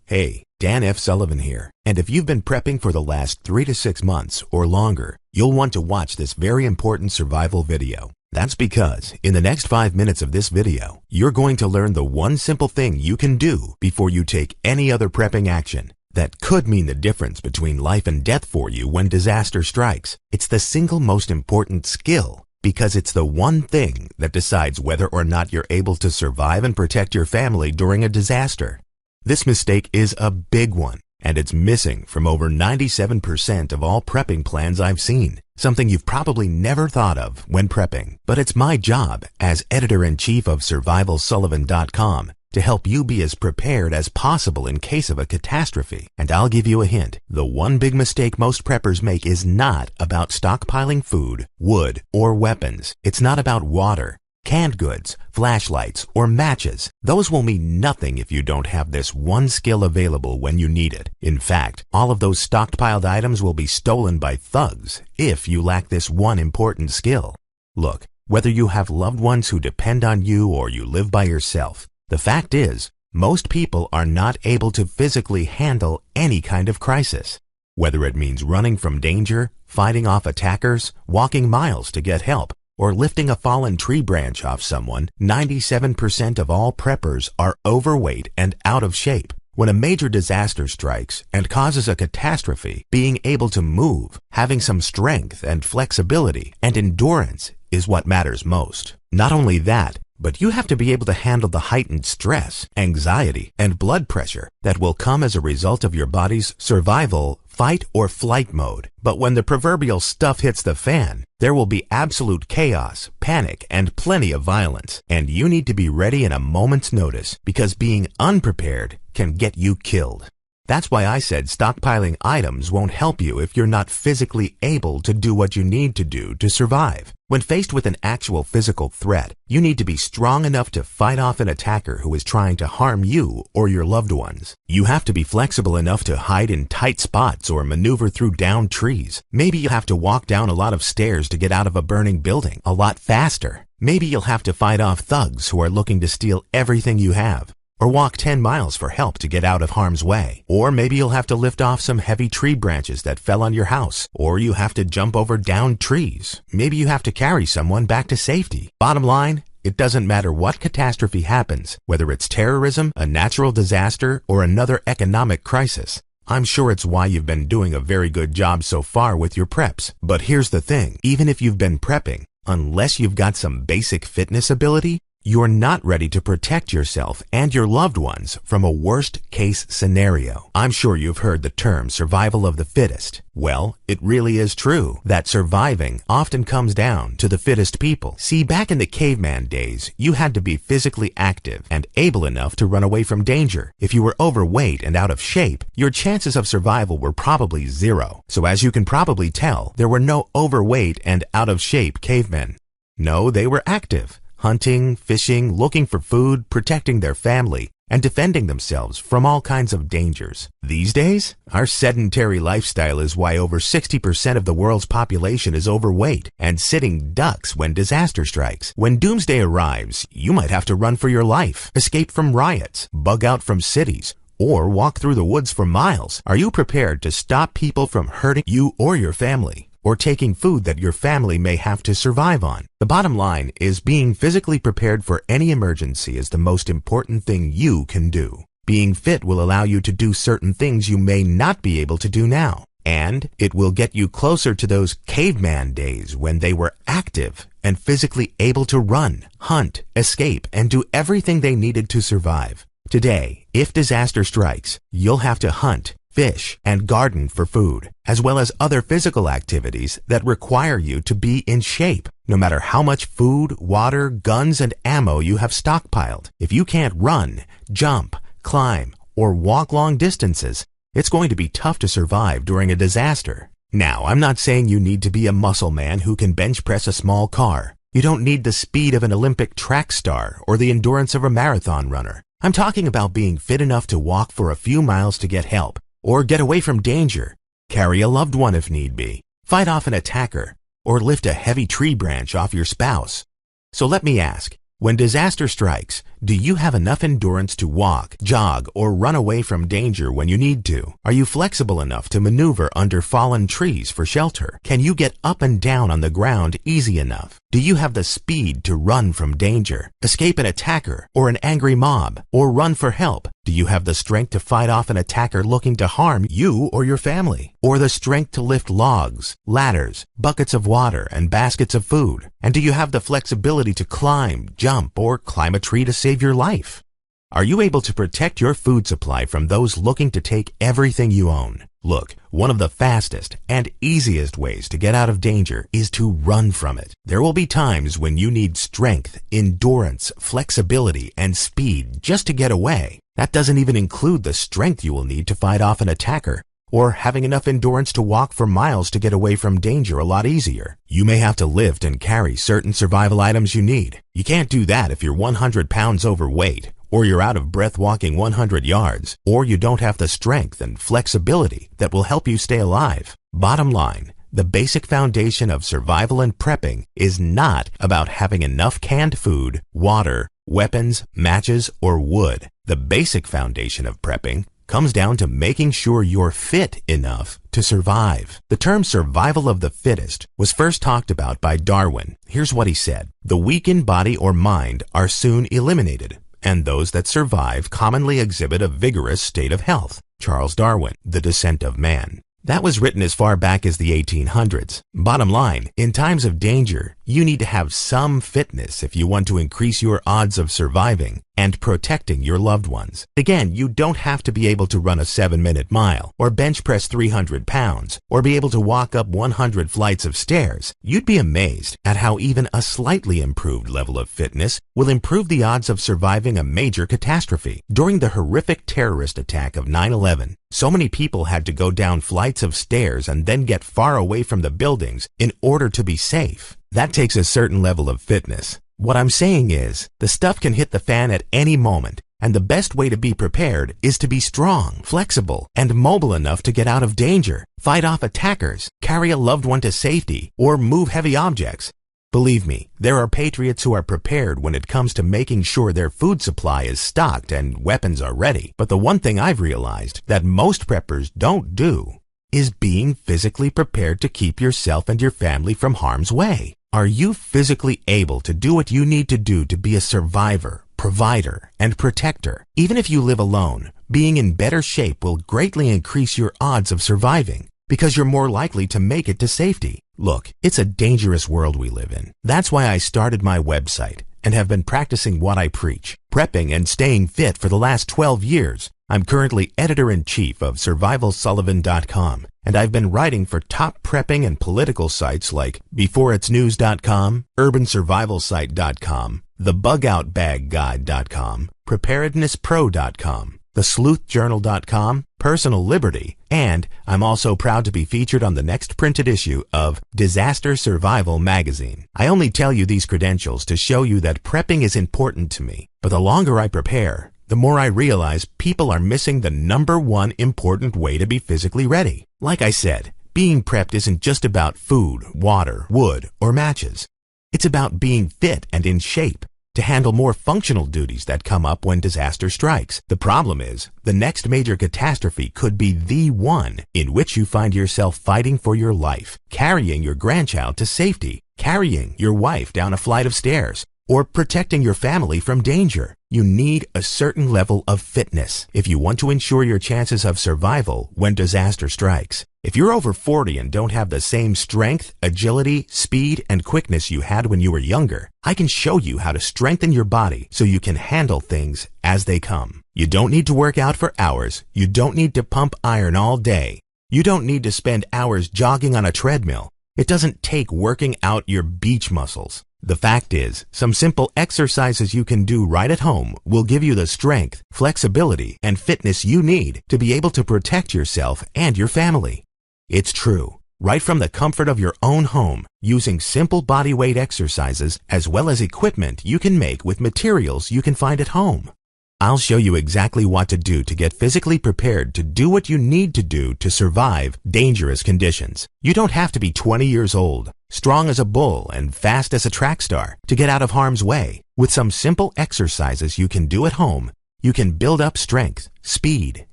Hey, Dan F. Sullivan here, and if you've been prepping for the last 3 to 6 months or longer, you'll want to watch this very important survival video. That's because in the next 5 minutes of this video, you're going to learn the one simple thing you can do before you take any other prepping action that could mean the difference between life and death for you when disaster strikes. It's the single most important skill because it's the one thing that decides whether or not you're able to survive and protect your family during a disaster. This mistake is a big one, and it's missing from over 97% of all prepping plans I've seen, something you've probably never thought of when prepping. But it's my job as editor-in-chief of survivalsullivan.com to help you be as prepared as possible in case of a catastrophe. And I'll give you a hint. The one big mistake most preppers make is not about stockpiling food, wood, or weapons. It's not about water, canned goods, flashlights, or matches. Those will mean nothing if you don't have this one skill available when you need it. In fact, all of those stockpiled items will be stolen by thugs if you lack this one important skill. Look, whether you have loved ones who depend on you or you live by yourself, the fact is, most people are not able to physically handle any kind of crisis. Whether it means running from danger, fighting off attackers, walking miles to get help, or lifting a fallen tree branch off someone, 97% of all preppers are overweight and out of shape. When a major disaster strikes and causes a catastrophe, being able to move, having some strength and flexibility and endurance is what matters most. Not only that, but you have to be able to handle the heightened stress, anxiety, and blood pressure that will come as a result of your body's survival, fight, or flight mode. But when the proverbial stuff hits the fan, there will be absolute chaos, panic, and plenty of violence. And you need to be ready in a moment's notice, because being unprepared can get you killed. That's why I said stockpiling items won't help you if you're not physically able to do what you need to do to survive. When faced with an actual physical threat, you need to be strong enough to fight off an attacker who is trying to harm you or your loved ones. You have to be flexible enough to hide in tight spots or maneuver through downed trees. Maybe you have to walk down a lot of stairs to get out of a burning building a lot faster. Maybe you'll have to fight off thugs who are looking to steal everything you have, or walk 10 miles for help to get out of harm's way. Or maybe you'll have to lift off some heavy tree branches that fell on your house, or you have to jump over downed trees. Maybe you have to carry someone back to safety. Bottom line, it doesn't matter what catastrophe happens, whether it's terrorism, a natural disaster, or another economic crisis. I'm sure it's why you've been doing a very good job so far with your preps. But here's the thing, even if you've been prepping, unless you've got some basic fitness ability, you're not ready to protect yourself and your loved ones from a worst-case scenario. I'm sure you've heard the term survival of the fittest. Well, it really is true that surviving often comes down to the fittest people. See, back in the caveman days, you had to be physically active and able enough to run away from danger. If you were overweight and out of shape, your chances of survival were probably zero. So as you can probably tell, there were no overweight and out-of-shape cavemen. No, they were active, hunting, fishing, looking for food, protecting their family, and defending themselves from all kinds of dangers. These days, our sedentary lifestyle is why over 60% of the world's population is overweight and sitting ducks when disaster strikes. When doomsday arrives, you might have to run for your life, escape from riots, bug out from cities, or walk through the woods for miles. Are you prepared to stop people from hurting you or your family, or taking food that your family may have to survive on? The bottom line is being physically prepared for any emergency is the most important thing you can do. Being fit will allow you to do certain things you may not be able to do now, and it will get you closer to those caveman days when they were active and physically able to run, hunt, escape, and do everything they needed to survive. Today, if disaster strikes, you'll have to hunt, fish, and garden for food, as well as other physical activities that require you to be in shape, no matter how much food, water, guns, and ammo you have stockpiled. If you can't run, jump, climb, or walk long distances, it's going to be tough to survive during a disaster. Now, I'm not saying you need to be a muscle man who can bench press a small car. You don't need the speed of an Olympic track star or the endurance of a marathon runner. I'm talking about being fit enough to walk for a few miles to get help, or get away from danger, carry a loved one if need be, fight off an attacker, or lift a heavy tree branch off your spouse. So let me ask, When disaster strikes, do you have enough endurance to walk, jog, or run away from danger when you need to? Are you flexible enough to maneuver under fallen trees for shelter? Can you get up and down on the ground easy enough? Do you have the speed to run from danger, escape an attacker or an angry mob, or run for help? Do you have the strength to fight off an attacker looking to harm you or your family? Or the strength to lift logs, ladders, buckets of water, and baskets of food? And do you have the flexibility to climb, jump, or climb a tree to save your life? Are you able to protect your food supply from those looking to take everything you own? Look, one of the fastest and easiest ways to get out of danger is to run from it. There will be times when you need strength, endurance, flexibility, and speed just to get away. That doesn't even include the strength you will need to fight off an attacker, or having enough endurance to walk for miles to get away from danger a lot easier. You may have to lift and carry certain survival items you need. You can't do that if you're 100 pounds overweight, or you're out of breath walking 100 yards, or you don't have the strength and flexibility that will help you stay alive. Bottom line, the basic foundation of survival and prepping is not about having enough canned food, water, weapons, matches, or wood. The basic foundation of prepping comes down to making sure you're fit enough to survive. The term survival of the fittest was first talked about by Darwin. Here's what he said: "The weak in body or mind are soon eliminated, and those that survive commonly exhibit a vigorous state of health." Charles Darwin, The Descent of Man. That was written as far back as the 1800s. Bottom line, in times of danger, you need to have some fitness if you want to increase your odds of surviving and protecting your loved ones. Again, you don't have to be able to run a 7-minute mile, or bench press 300 pounds, or be able to walk up 100 flights of stairs. You'd be amazed at how even a slightly improved level of fitness will improve the odds of surviving a major catastrophe. During the horrific terrorist attack of 9/11, so many people had to go down flights of stairs and then get far away from the buildings in order to be safe. That takes a certain level of fitness. What I'm saying is, the stuff can hit the fan at any moment, and the best way to be prepared is to be strong, flexible, and mobile enough to get out of danger, fight off attackers, carry a loved one to safety, or move heavy objects. Believe me, there are patriots who are prepared when it comes to making sure their food supply is stocked and weapons are ready. But the one thing I've realized that most preppers don't do is being physically prepared to keep yourself and your family from harm's way. Are you physically able to do what you need to do to be a survivor, provider, and protector? Even if you live alone, being in better shape will greatly increase your odds of surviving, because you're more likely to make it to safety. Look, it's a dangerous world we live in. That's why I started my website and have been practicing what I preach, prepping and staying fit for the last 12 years. I'm currently editor-in-chief of survivalsullivan.com, and I've been writing for top prepping and political sites like beforeitsnews.com, urbansurvivalsite.com, thebugOutBagGuide.com, preparednesspro.com, thesleuthjournal.com, Personal Liberty, and I'm also proud to be featured on the next printed issue of Disaster Survival magazine. I only tell you these credentials to show you that prepping is important to me, but the longer I prepare, the more I realize people are missing the #1 important way to be physically ready. Like I said, being prepped isn't just about food, water, wood, or matches. It's about being fit and in shape to handle more functional duties that come up when disaster strikes. The problem is, the next major catastrophe could be the one in which you find yourself fighting for your life, carrying your grandchild to safety, carrying your wife down a flight of stairs, or protecting your family from danger. You need a certain level of fitness if you want to ensure your chances of survival when disaster strikes. If you're over 40 and don't have the same strength, agility, speed, and quickness you had when you were younger, I can show you how to strengthen your body so you can handle things as they come. You don't need to work out for hours. You don't need to pump iron all day. You don't need to spend hours jogging on a treadmill. It doesn't take working out your beach muscles. The fact is, some simple exercises you can do right at home will give you the strength, flexibility, and fitness you need to be able to protect yourself and your family. It's true. Right from the comfort of your own home, using simple body weight exercises as well as equipment you can make with materials you can find at home. I'll show you exactly what to do to get physically prepared to do what you need to do to survive dangerous conditions. You don't have to be 20 years old, strong as a bull, and fast as a track star to get out of harm's way. With some simple exercises you can do at home, you can build up strength, speed,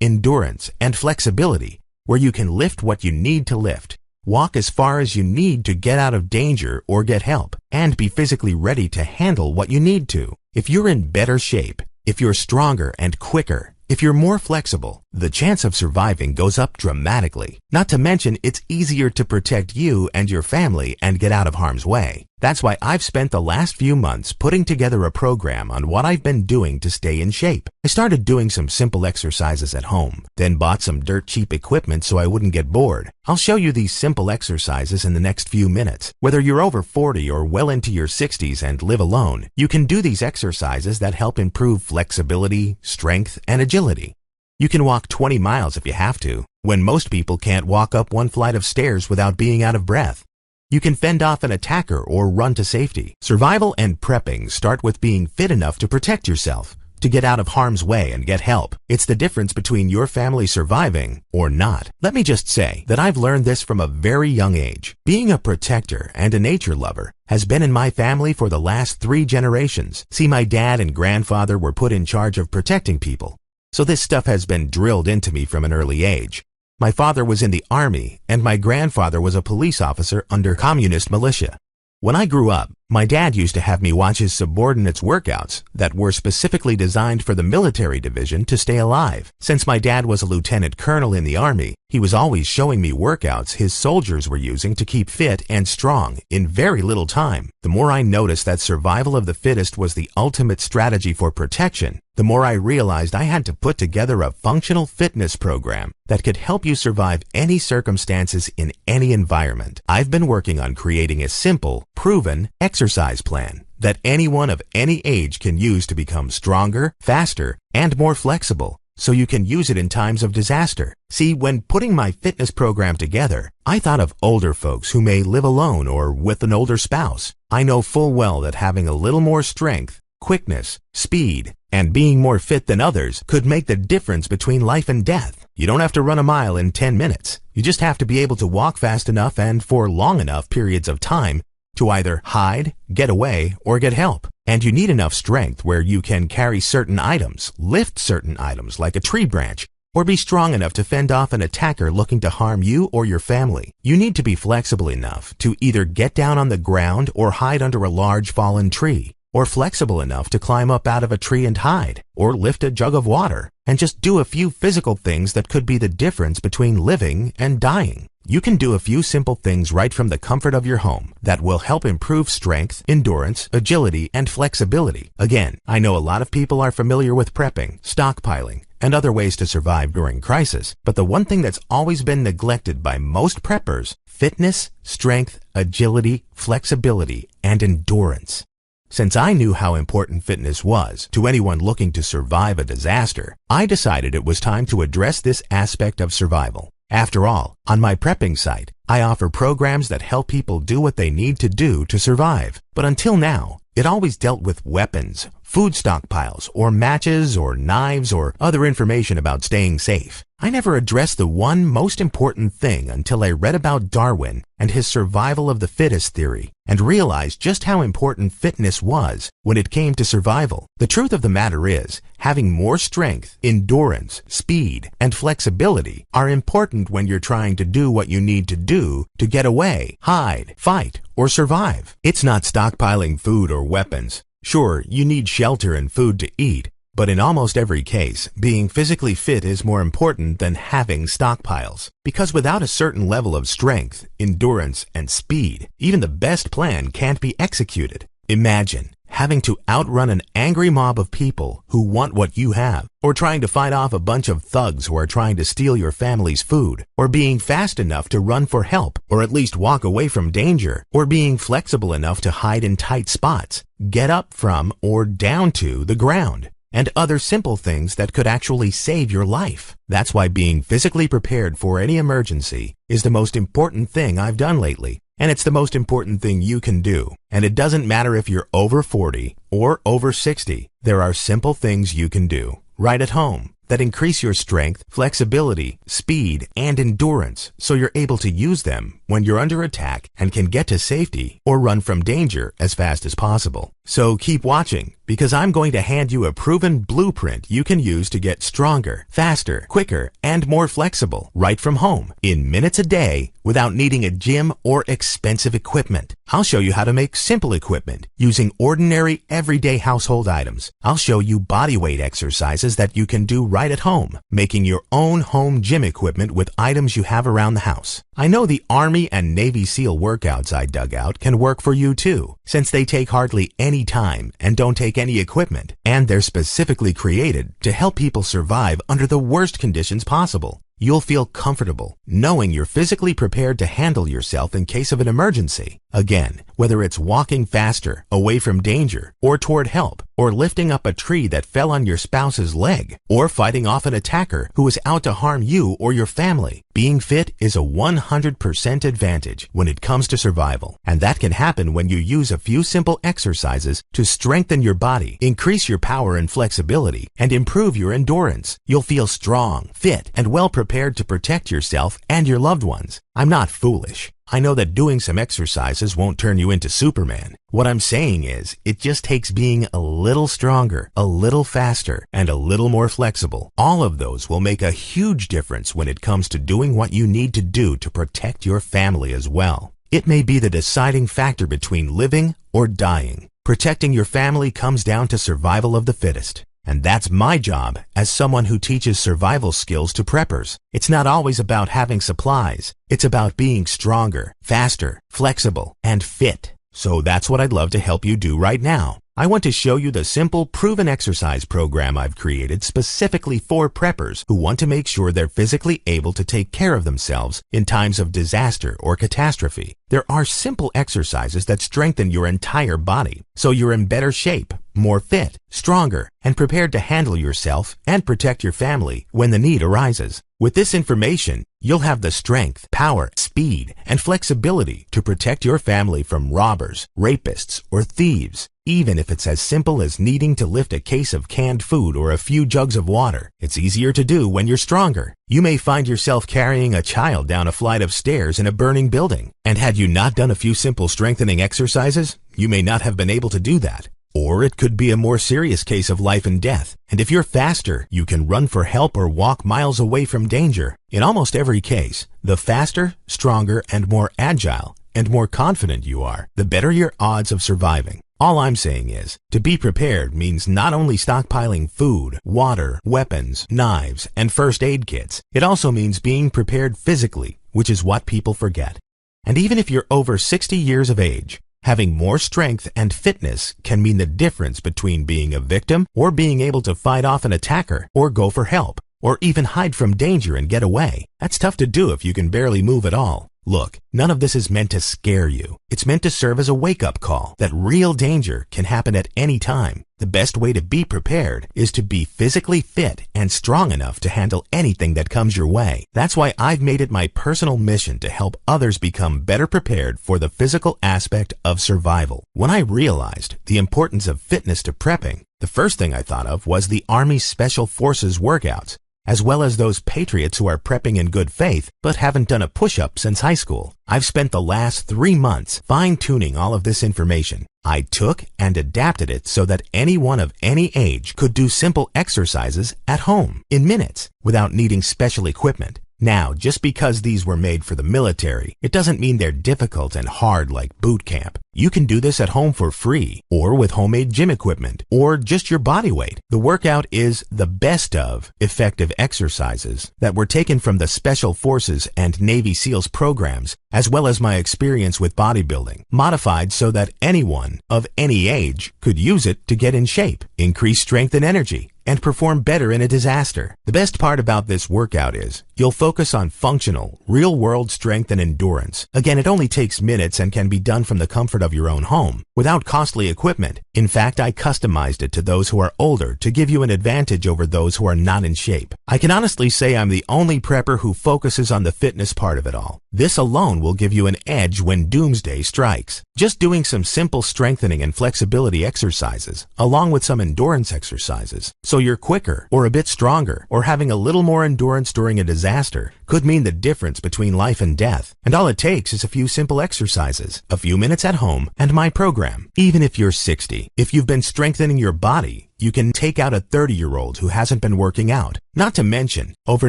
endurance, and flexibility where you can lift what you need to lift, walk as far as you need to get out of danger or get help, and be physically ready to handle what you need to. If you're in better shape, if you're stronger and quicker, if you're more flexible, the chance of surviving goes up dramatically. Not to mention, it's easier to protect you and your family and get out of harm's way. That's why I've spent the last few months putting together a program on what I've been doing to stay in shape. I started doing some simple exercises at home, then bought some dirt cheap equipment so I wouldn't get bored. I'll show you these simple exercises in the next few minutes. Whether you're over 40 or well into your 60s and live alone, you can do these exercises that help improve flexibility, strength, and agility. You can walk 20 miles if you have to, when most people can't walk up one flight of stairs without being out of breath. You can fend off an attacker or run to safety. Survival and prepping start with being fit enough to protect yourself, to get out of harm's way and get help. It's the difference between your family surviving or not. Let me just say that I've learned this from a very young age. Being a protector and a nature lover has been in my family for the last 3 generations. See, my dad and grandfather were put in charge of protecting people, so this stuff has been drilled into me from an early age. My father was in the army, and my grandfather was a police officer under communist militia. When I grew up, my dad used to have me watch his subordinates' workouts that were specifically designed for the military division to stay alive. Since my dad was a lieutenant colonel in the army, he was always showing me workouts his soldiers were using to keep fit and strong in very little time. The more I noticed that survival of the fittest was the ultimate strategy for protection, the more I realized I had to put together a functional fitness program that could help you survive any circumstances in any environment. I've been working on creating a simple, proven exercise plan that anyone of any age can use to become stronger, faster, and more flexible, so you can use it in times of disaster. See, when putting my fitness program together, I thought of older folks who may live alone or with an older spouse. I know full well that having a little more strength, quickness, speed, and being more fit than others could make the difference between life and death. You don't have to run a mile in 10 minutes. You just have to be able to walk fast enough and for long enough periods of time to either hide, get away, or get help. And you need enough strength where you can carry certain items, lift certain items like a tree branch, or be strong enough to fend off an attacker looking to harm you or your family. You need to be flexible enough to either get down on the ground or hide under a large fallen tree, or flexible enough to climb up out of a tree and hide, or lift a jug of water, and just do a few physical things that could be the difference between living and dying. You can do a few simple things right from the comfort of your home that will help improve strength, endurance, agility, and flexibility. Again, I know a lot of people are familiar with prepping, stockpiling, and other ways to survive during crisis, but the one thing that's always been neglected by most preppers: fitness, strength, agility, flexibility, and endurance. Since I knew how important fitness was to anyone looking to survive a disaster, I decided it was time to address this aspect of survival. After all, on my prepping site, I offer programs that help people do what they need to do to survive. But until now, it always dealt with weapons, food stockpiles, or matches, or knives, or other information about staying safe. I never addressed the one most important thing until I read about Darwin and his survival of the fittest theory, and realized just how important fitness was when it came to survival. The truth of the matter is, having more strength, endurance, speed, and flexibility are important when you're trying to do what you need to do to get away, hide, fight, or survive. It's not stockpiling food or weapons. Sure, you need shelter and food to eat, but in almost every case, being physically fit is more important than having stockpiles. Because without a certain level of strength, endurance, and speed, even the best plan can't be executed. Imagine having to outrun an angry mob of people who want what you have, or trying to fight off a bunch of thugs who are trying to steal your family's food, or being fast enough to run for help, or at least walk away from danger, or being flexible enough to hide in tight spots, get up from or down to the ground, and other simple things that could actually save your life. That's why being physically prepared for any emergency is the most important thing I've done lately. And it's the most important thing you can do. And it doesn't matter if you're over 40 or over 60. There are simple things you can do right at home that increase your strength, flexibility, speed, and endurance so you're able to use them when you're under attack and can get to safety or run from danger as fast as possible. So keep watching, because I'm going to hand you a proven blueprint you can use to get stronger, faster, quicker, and more flexible right from home in minutes a day without needing a gym or expensive equipment. I'll show you how to make simple equipment using ordinary everyday household items. I'll show you bodyweight exercises that you can do right at home, making your own home gym equipment with items you have around the house. I know the Army and Navy SEAL workouts I dug out can work for you too, since they take hardly any time and don't take any equipment, and they're specifically created to help people survive under the worst conditions possible. You'll feel comfortable knowing you're physically prepared to handle yourself in case of an emergency. Again, whether it's walking faster, away from danger, or toward help, or lifting up a tree that fell on your spouse's leg, or fighting off an attacker who is out to harm you or your family, being fit is a 100% advantage when it comes to survival. And that can happen when you use a few simple exercises to strengthen your body, increase your power and flexibility, and improve your endurance. You'll feel strong, fit, and well prepared to protect yourself and your loved ones. I'm not foolish. I know that doing some exercises won't turn you into Superman. What I'm saying is, it just takes being a little stronger, a little faster, and a little more flexible. All of those will make a huge difference when it comes to doing what you need to do to protect your family as well. It may be the deciding factor between living or dying. Protecting your family comes down to survival of the fittest. And that's my job as someone who teaches survival skills to preppers. It's not always about having supplies. It's about being stronger, faster, flexible, and fit. So that's what I'd love to help you do right now. I want to show you the simple, proven exercise program I've created specifically for preppers who want to make sure they're physically able to take care of themselves in times of disaster or catastrophe. There are simple exercises that strengthen your entire body, so you're in better shape, more fit, stronger, and prepared to handle yourself and protect your family when the need arises. With this information, you'll have the strength, power, speed, and flexibility to protect your family from robbers, rapists, or thieves. Even if it's as simple as needing to lift a case of canned food or a few jugs of water, it's easier to do when you're stronger. You may find yourself carrying a child down a flight of stairs in a burning building. And had you not done a few simple strengthening exercises, you may not have been able to do that. Or it could be a more serious case of life and death. And if you're faster, you can run for help or walk miles away from danger. In almost every case, the faster, stronger, and more agile and more confident you are, the better your odds of surviving. All I'm saying is, to be prepared means not only stockpiling food, water, weapons, knives, and first aid kits. It also means being prepared physically, which is what people forget. And even if you're over 60 years of age, having more strength and fitness can mean the difference between being a victim or being able to fight off an attacker or go for help or even hide from danger and get away. That's tough to do if you can barely move at all. Look, none of this is meant to scare you. It's meant to serve as a wake-up call that real danger can happen at any time. The best way to be prepared is to be physically fit and strong enough to handle anything that comes your way. That's why I've made it my personal mission to help others become better prepared for the physical aspect of survival. When I realized the importance of fitness to prepping, the first thing I thought of was the Army Special Forces workouts, as well as those patriots who are prepping in good faith but haven't done a push-up since high school. I've spent the last 3 months fine-tuning all of this information. I took and adapted it so that anyone of any age could do simple exercises at home in minutes without needing special equipment. Now, just because these were made for the military, it doesn't mean they're difficult and hard like boot camp. You can do this at home for free, or with homemade gym equipment, or just your body weight. The workout is the best of effective exercises that were taken from the Special Forces and Navy SEALs programs, as well as my experience with bodybuilding, modified so that anyone of any age could use it to get in shape, increase strength and energy, and perform better in a disaster. The best part about this workout is, You'll focus on functional, real-world strength and endurance. Again, it only takes minutes and can be done from the comfort of your own home, without costly equipment. In fact, I customized it to those who are older to give you an advantage over those who are not in shape. I can honestly say I'm the only prepper who focuses on the fitness part of it all. This alone will give you an edge when doomsday strikes. Just doing some simple strengthening and flexibility exercises, along with some endurance exercises, so you're quicker or a bit stronger or having a little more endurance during a disaster, could mean the difference between life and death. And all it takes is a few simple exercises, a few minutes at home, and my program. Even if you're 60, if you've been strengthening your body, you can take out a 30-year-old who hasn't been working out. Not to mention, over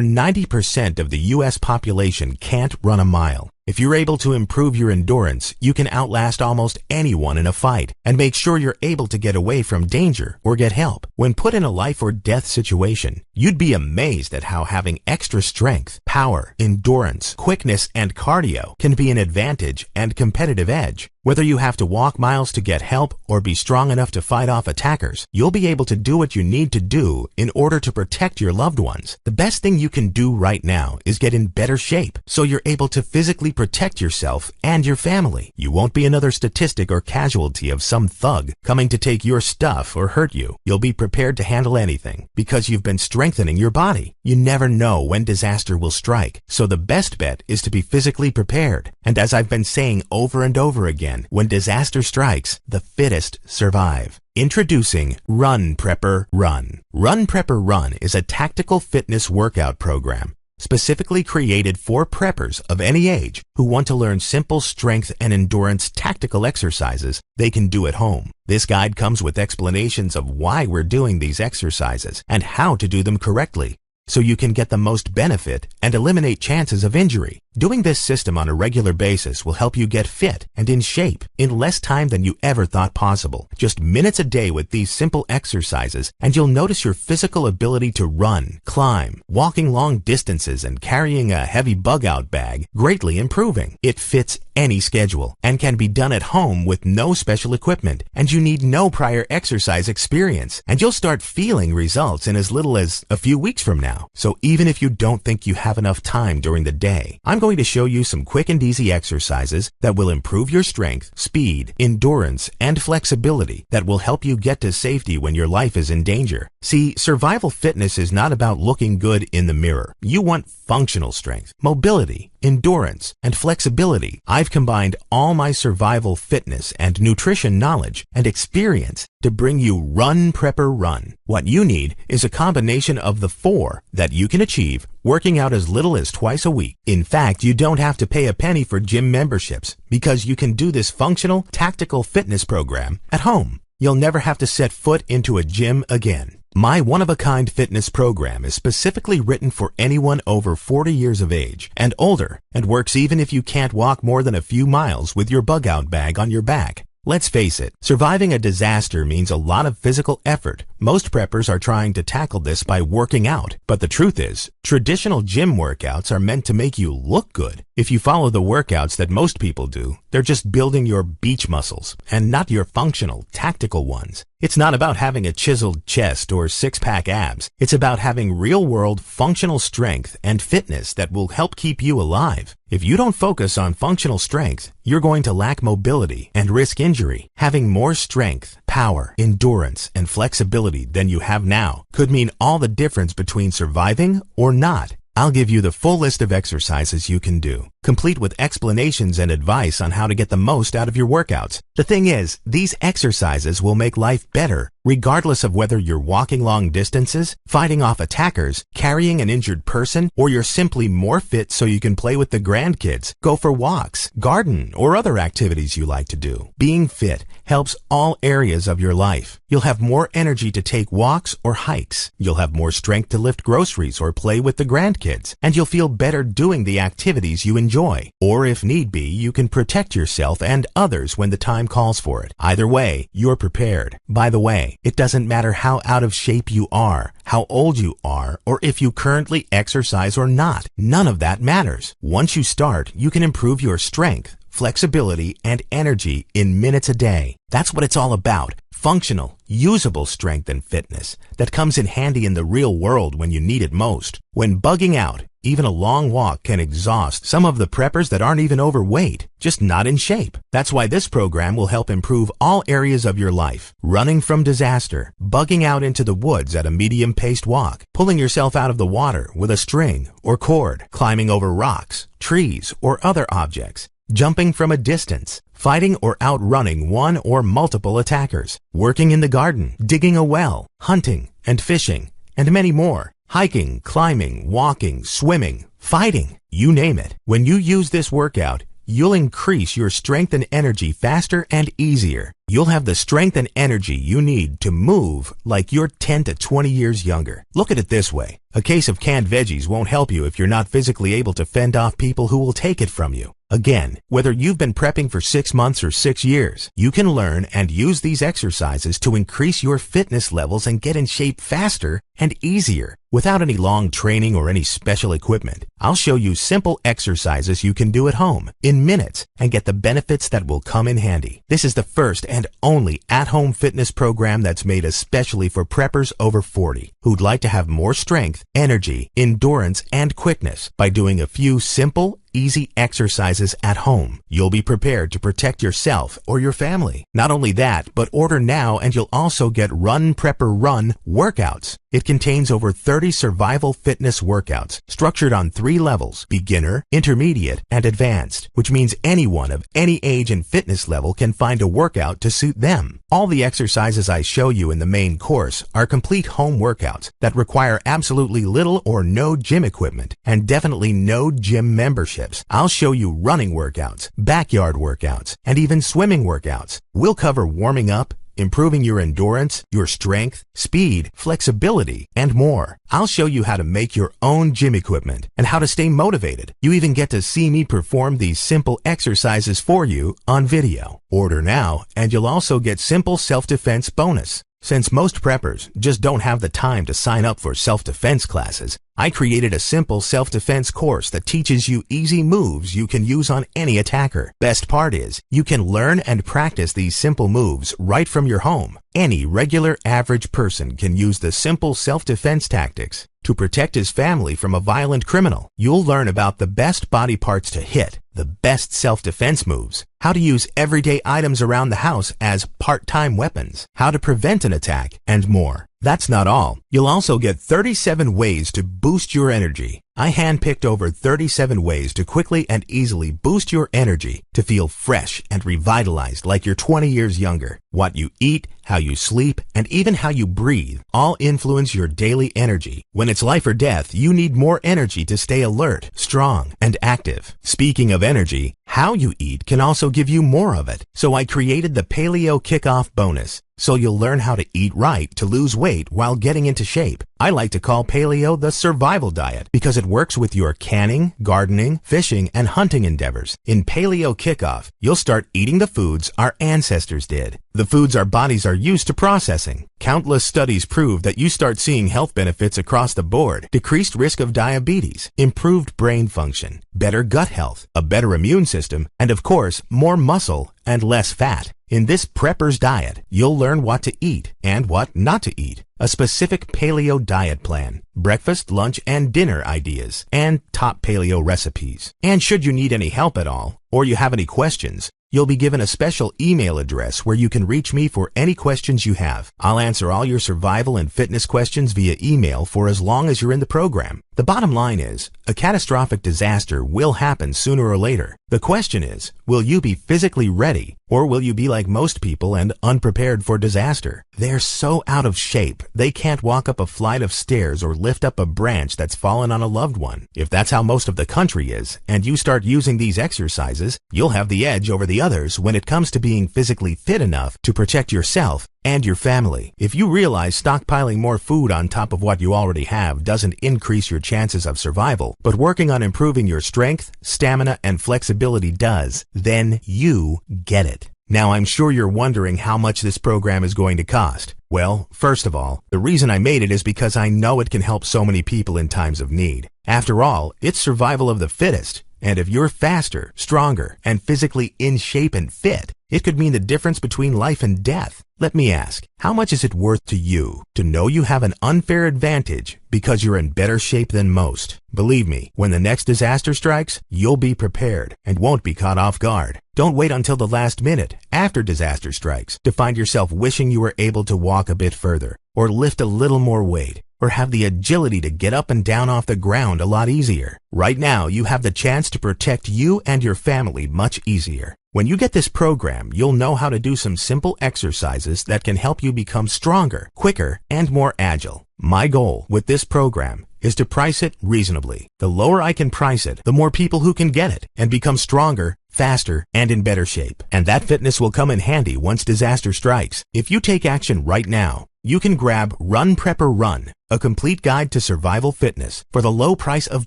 90% of the U.S. population can't run a mile. If you're able to improve your endurance, you can outlast almost anyone in a fight and make sure you're able to get away from danger or get help. When put in a life or death situation, you'd be amazed at how having extra strength, power, endurance, quickness, and cardio can be an advantage and competitive edge. Whether you have to walk miles to get help or be strong enough to fight off attackers, you'll be able to do what you need to do in order to protect your loved ones. The best thing you can do right now is get in better shape so you're able to physically protect yourself and your family. You won't be another statistic or casualty of some thug coming to take your stuff or hurt you. You'll be prepared to handle anything because you've been strengthening your body. You never know when disaster will strike, so the best bet is to be physically prepared. And as I've been saying over and over again, when disaster strikes, the fittest survive. Introducing Run Prepper Run. Run Prepper Run is a tactical fitness workout program specifically created for preppers of any age who want to learn simple strength and endurance tactical exercises they can do at home. This guide comes with explanations of why we're doing these exercises and how to do them correctly, so you can get the most benefit and eliminate chances of injury. Doing this system on a regular basis will help you get fit and in shape in less time than you ever thought possible. Just minutes a day with these simple exercises, and you'll notice your physical ability to run, climb, walking long distances, and carrying a heavy bug-out bag greatly improving. It fits any schedule and can be done at home with no special equipment, and you need no prior exercise experience, and you'll start feeling results in as little as a few weeks from now. So even if you don't think you have enough time during the day, I'm going to show you some quick and easy exercises that will improve your strength, speed, endurance, and flexibility that will help you get to safety when your life is in danger. See, survival fitness is not about looking good in the mirror. You want functional strength, mobility, endurance, and flexibility. I've combined all my survival fitness and nutrition knowledge and experience to bring you Run Prepper Run. What you need is a combination of the four that you can achieve working out as little as twice a week. In fact, you don't have to pay a penny for gym memberships because you can do this functional, tactical fitness program at home. You'll never have to set foot into a gym again. My one-of-a-kind fitness program is specifically written for anyone over 40 years of age and older, and works even if you can't walk more than a few miles with your bug-out bag on your back. Let's face it, surviving a disaster means a lot of physical effort. Most preppers are trying to tackle this by working out, but the truth is, traditional gym workouts are meant to make you look good. If you follow the workouts that most people do, they're just building your beach muscles and not your functional, tactical ones. It's not about having a chiseled chest or six-pack abs. It's about having real-world functional strength and fitness that will help keep you alive. If you don't focus on functional strength, you're going to lack mobility and risk injury. Having more strength, power, endurance, and flexibility than you have now could mean all the difference between surviving or not. I'll give you the full list of exercises you can do, complete with explanations and advice on how to get the most out of your workouts. The thing is, these exercises will make life better, regardless of whether you're walking long distances, fighting off attackers, carrying an injured person, or you're simply more fit so you can play with the grandkids, go for walks, garden, or other activities you like to do. Being fit helps all areas of your life. You'll have more energy to take walks or hikes. You'll have more strength to lift groceries or play with the grandkids. And you'll feel better doing the activities you enjoy. Or if need be, you can protect yourself and others when the time calls for it. Either way, you're prepared. By the way, it doesn't matter how out of shape you are, how old you are, or if you currently exercise or not. None of that matters. Once you start, you can improve your strength, flexibility, and energy in minutes a day. That's what it's all about. Functional, usable strength and fitness that comes in handy in the real world when you need it most. When bugging out, even a long walk can exhaust some of the preppers that aren't even overweight, just not in shape. That's why this program will help improve all areas of your life. Running from disaster, bugging out into the woods at a medium-paced walk, pulling yourself out of the water with a string or cord, climbing over rocks, trees, or other objects, jumping from a distance, fighting or outrunning one or multiple attackers, working in the garden, digging a well, hunting and fishing, and many more. Hiking, climbing, walking, swimming, fighting, you name it. When you use this workout, you'll increase your strength and energy faster and easier. You'll have the strength and energy you need to move like you're 10 to 20 years younger. Look at it this way. A case of canned veggies won't help you if you're not physically able to fend off people who will take it from you. Again, whether you've been prepping for 6 months or 6 years, you can learn and use these exercises to increase your fitness levels and get in shape faster and easier without any long training or any special equipment. I'll show you simple exercises you can do at home in minutes and get the benefits that will come in handy. This is the first and only at-home fitness program that's made especially for preppers over 40 who'd like to have more strength, energy, endurance, and quickness by doing a few simple, easy exercises at home. You'll be prepared to protect yourself or your family. Not only that, but order now and you'll also get Run Prepper Run workouts. It contains over 30 survival fitness workouts structured on 3 levels: beginner, intermediate, and advanced, which means anyone of any age and fitness level can find a workout to suit them. All the exercises I show you in the main course are complete home workouts that require absolutely little or no gym equipment and definitely no gym memberships. I'll show you running workouts, backyard workouts, and even swimming workouts. We'll cover warming up, improving your endurance, your strength, speed, flexibility, and more. I'll show you how to make your own gym equipment and how to stay motivated. You even get to see me perform these simple exercises for you on video. Order now, and you'll also get simple self-defense bonus. Since most preppers just don't have the time to sign up for self-defense classes, I created a simple self-defense course that teaches you easy moves you can use on any attacker. Best part is, you can learn and practice these simple moves right from your home. Any regular average person can use the simple self-defense tactics to protect his family from a violent criminal. You'll learn about the best body parts to hit, the best self-defense moves, how to use everyday items around the house as part-time weapons, how to prevent an attack, and more. That's not all. You'll also get 37 ways to boost your energy. I handpicked over 37 ways to quickly and easily boost your energy to feel fresh and revitalized like you're 20 years younger. What you eat, how you sleep, and even how you breathe all influence your daily energy. When it's life or death, you need more energy to stay alert, strong, and active. Speaking of energy, how you eat can also give you more of it. So I created the Paleo Kickoff Bonus. So you'll learn how to eat right to lose weight while getting into shape. I like to call paleo the survival diet because it works with your canning, gardening, fishing, and hunting endeavors. In Paleo Kickoff, you'll start eating the foods our ancestors did, the foods our bodies are used to processing. Countless studies prove that you start seeing health benefits across the board: decreased risk of diabetes, improved brain function, better gut health, a better immune system, and of course, more muscle and less fat. In this prepper's diet, you'll learn what to eat and what not to eat, a specific paleo diet plan, breakfast, lunch, and dinner ideas, and top paleo recipes. And should you need any help at all, or you have any questions, you'll be given a special email address where you can reach me for any questions you have. I'll answer all your survival and fitness questions via email for as long as you're in the program. The bottom line is, a catastrophic disaster will happen sooner or later. The question is, will you be physically ready, or will you be like most people and unprepared for disaster? They're so out of shape, they can't walk up a flight of stairs or lift up a branch that's fallen on a loved one. If that's how most of the country is, and you start using these exercises, you'll have the edge over the others when it comes to being physically fit enough to protect yourself and your family. If you realize stockpiling more food on top of what you already have doesn't increase your chances of survival, but working on improving your strength, stamina, and flexibility does, then you get it. Now, I'm sure you're wondering how much this program is going to cost. Well, first of all, the reason I made it is because I know it can help so many people in times of need. After all, it's survival of the fittest, And if you're faster, stronger, and physically in shape and fit, it could mean the difference between life and death. Let me ask, how much is it worth to you to know you have an unfair advantage because you're in better shape than most? Believe me, when the next disaster strikes, you'll be prepared and won't be caught off guard. Don't wait until the last minute after disaster strikes to find yourself wishing you were able to walk a bit further, or lift a little more weight, or have the agility to get up and down off the ground a lot easier. Right now, you have the chance to protect you and your family much easier. When you get this program, you'll know how to do some simple exercises that can help you become stronger, quicker, and more agile. My goal with this program is to price it reasonably. The lower I can price it, the more people who can get it and become stronger, faster, and in better shape. And that fitness will come in handy once disaster strikes. If you take action right now, you can grab Run Prepper Run, a complete guide to survival fitness for the low price of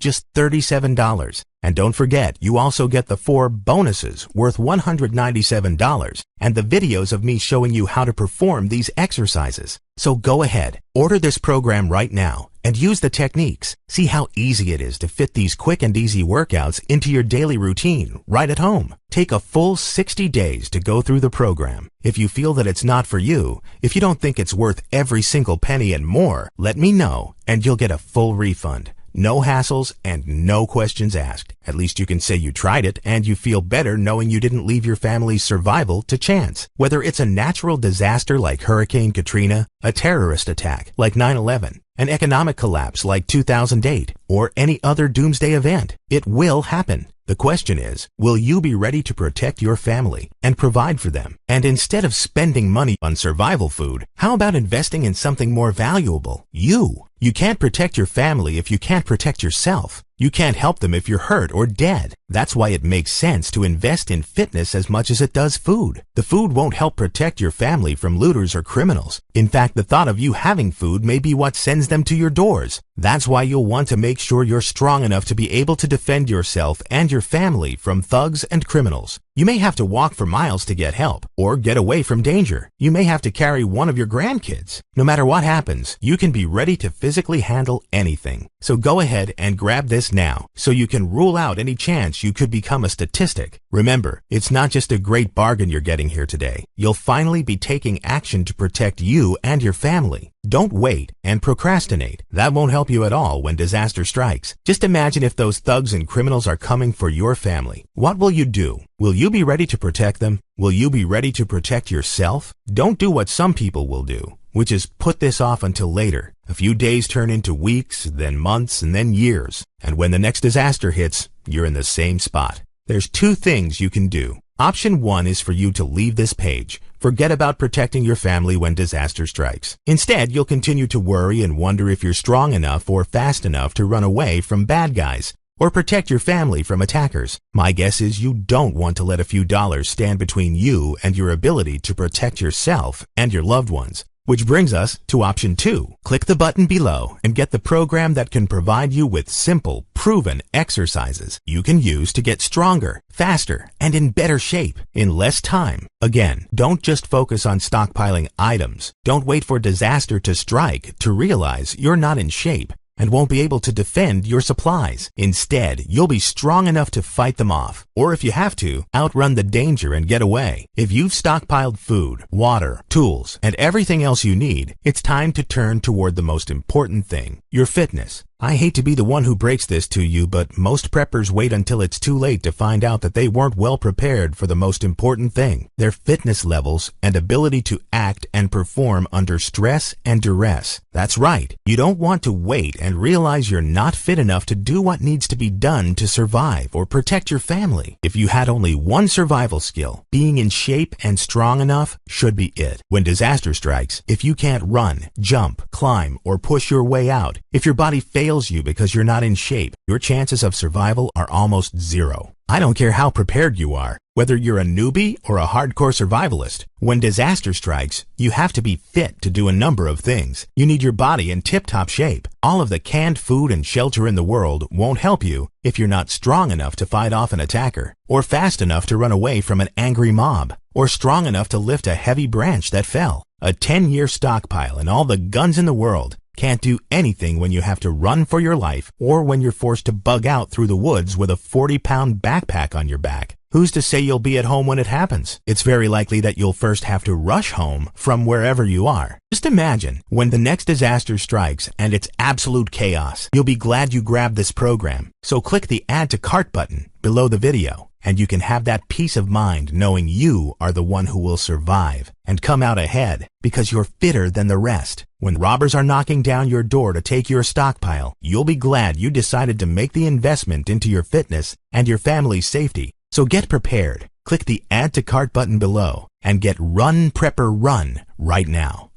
just $37. And don't forget, you also get the 4 bonuses worth $197 and the videos of me showing you how to perform these exercises. So go ahead, order this program right now and use the techniques. See how easy it is to fit these quick and easy workouts into your daily routine right at home. Take a full 60 days to go through the program. If you feel that it's not for you, if you don't think it's worth every single penny and more, let me know and you'll get a full refund. No hassles and no questions asked. At least you can say you tried it and you feel better knowing you didn't leave your family's survival to chance. Whether it's a natural disaster like Hurricane Katrina, a terrorist attack like 9/11, an economic collapse like 2008, or any other doomsday event, it will happen. The question is, will you be ready to protect your family and provide for them? And instead of spending money on survival food, how about investing in something more valuable? You. You can't protect your family if you can't protect yourself. You can't help them if you're hurt or dead. That's why it makes sense to invest in fitness as much as it does food. The food won't help protect your family from looters or criminals. In fact, the thought of you having food may be what sends them to your doors. That's why you'll want to make sure you're strong enough to be able to defend yourself and your family from thugs and criminals. You may have to walk for miles to get help or get away from danger. You may have to carry one of your grandkids. No matter what happens, you can be ready to physically handle anything. So go ahead and grab this now so you can rule out any chance you could become a statistic. Remember, it's not just a great bargain you're getting here today. You'll finally be taking action to protect you and your family. Don't wait and procrastinate. That won't help you at all when disaster strikes. Just imagine if those thugs and criminals are coming for your family. What will you do? Will you be ready to protect them? Will you be ready to protect yourself? Don't do what some people will do, which is put this off until later. A few days turn into weeks, then months, and then years. And when the next disaster hits, you're in the same spot. There's 2 things you can do. Option 1 is for you to leave this page. Forget about protecting your family when disaster strikes. Instead, you'll continue to worry and wonder if you're strong enough or fast enough to run away from bad guys or protect your family from attackers. My guess is you don't want to let a few dollars stand between you and your ability to protect yourself and your loved ones. Which brings us to option 2. Click the button below and get the program that can provide you with simple, proven exercises you can use to get stronger, faster, and in better shape in less time. Again, don't just focus on stockpiling items. Don't wait for disaster to strike to realize you're not in shape and won't be able to defend your supplies. Instead, you'll be strong enough to fight them off, or if you have to, outrun the danger and get away. If you've stockpiled food, water, tools, and everything else you need, it's time to turn toward the most important thing, your fitness. I hate to be the one who breaks this to you, but most preppers wait until it's too late to find out that they weren't well prepared for the most important thing, their fitness levels and ability to act and perform under stress and duress. That's right. You don't want to wait and realize you're not fit enough to do what needs to be done to survive or protect your family. If you had only one survival skill, being in shape and strong enough should be it. When disaster strikes, if you can't run, jump, climb, or push your way out, if your body fails you because you're not in shape, your chances of survival are almost zero. I don't care how prepared you are, whether you're a newbie or a hardcore survivalist. When disaster strikes, you have to be fit to do a number of things. You need your body in tip-top shape. All of the canned food and shelter in the world won't help you if you're not strong enough to fight off an attacker, or fast enough to run away from an angry mob, or strong enough to lift a heavy branch that fell. A 10-year stockpile and all the guns in the world Can't do anything when you have to run for your life or when you're forced to bug out through the woods with a 40-pound backpack on your back. Who's to say you'll be at home when it happens? It's very likely that you'll first have to rush home from wherever you are. Just imagine when the next disaster strikes and it's absolute chaos. You'll be glad you grabbed this program. So click the Add to Cart button below the video, and you can have that peace of mind knowing you are the one who will survive and come out ahead because you're fitter than the rest. When robbers are knocking down your door to take your stockpile, you'll be glad you decided to make the investment into your fitness and your family's safety. So get prepared. Click the Add to Cart button below and get Run Prepper Run right now.